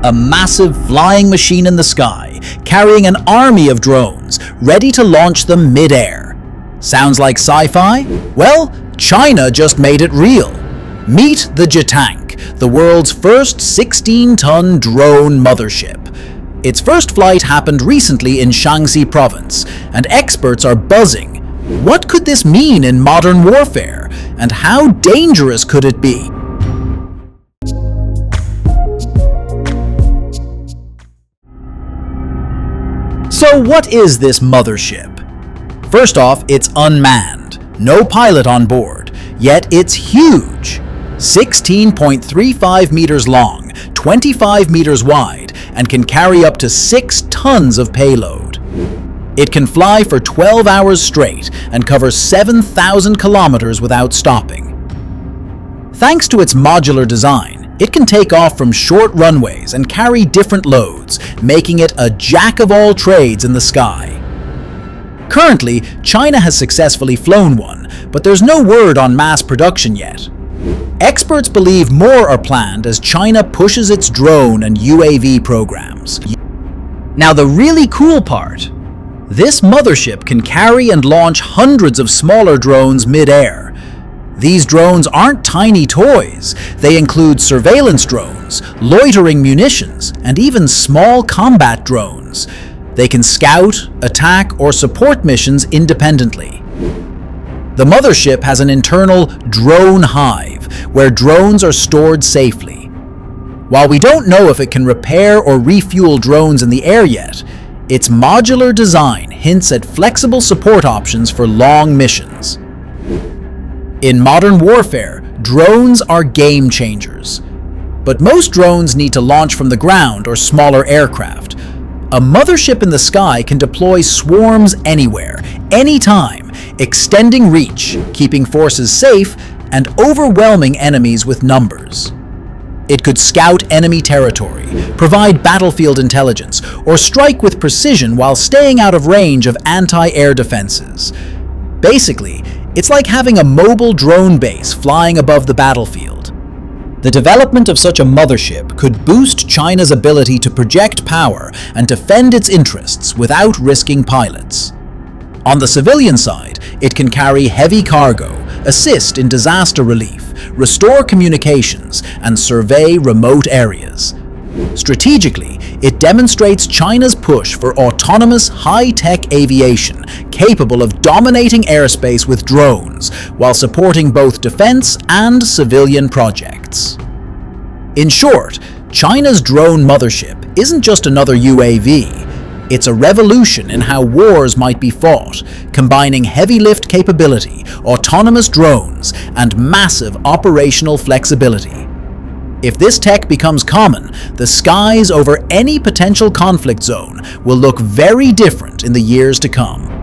a massive flying machine in the sky, carrying an army of drones, ready to launch them mid-air. Sounds like sci-fi? Well, China just made it real. Meet the jetank, the world's first 16-ton drone mothership. Its first flight happened recently in Shaanxi province, and experts are buzzing. What could this mean in modern warfare, and how dangerous could it be? So what is this mothership? First off, it's unmanned, no pilot on board, yet it's huge. 16.35 meters long, 25 meters wide, and can carry up to 6 tons of payload. It can fly for 12 hours straight and cover 7,000 kilometers without stopping. Thanks to its modular design, it can take off from short runways and carry different loads, making it a jack-of-all-trades in the sky. Currently, China has successfully flown one, but there's no word on mass production yet. Experts believe more are planned as China pushes its drone and UAV programs. Now the really cool part, this mothership can carry and launch hundreds of smaller drones mid-air. These drones aren't tiny toys. They include surveillance drones, loitering munitions, and even small combat drones. They can scout, attack, or support missions independently. The mothership has an internal drone hive, where drones are stored safely. While we don't know if it can repair or refuel drones in the air yet, its modular design hints at flexible support options for long missions. In modern warfare, drones are game changers. But most drones need to launch from the ground or smaller aircraft. A mothership in the sky can deploy swarms anywhere, anytime, extending reach, keeping forces safe, and overwhelming enemies with numbers. It could scout enemy territory, provide battlefield intelligence, or strike with precision while staying out of range of anti-air defenses. Basically, it's like having a mobile drone base flying above the battlefield. The development of such a mothership could boost China's ability to project power and defend its interests without risking pilots. On the civilian side, it can carry heavy cargo, assist in disaster relief, restore communications, and survey remote areas. Strategically, it demonstrates China's push for autonomous high-tech aviation capable of dominating airspace with drones while supporting both defense and civilian projects. In short, China's drone mothership isn't just another UAV. It's a revolution in how wars might be fought, combining heavy lift capability, autonomous drones, and massive operational flexibility. If this tech becomes common, the skies over any potential conflict zone will look very different in the years to come.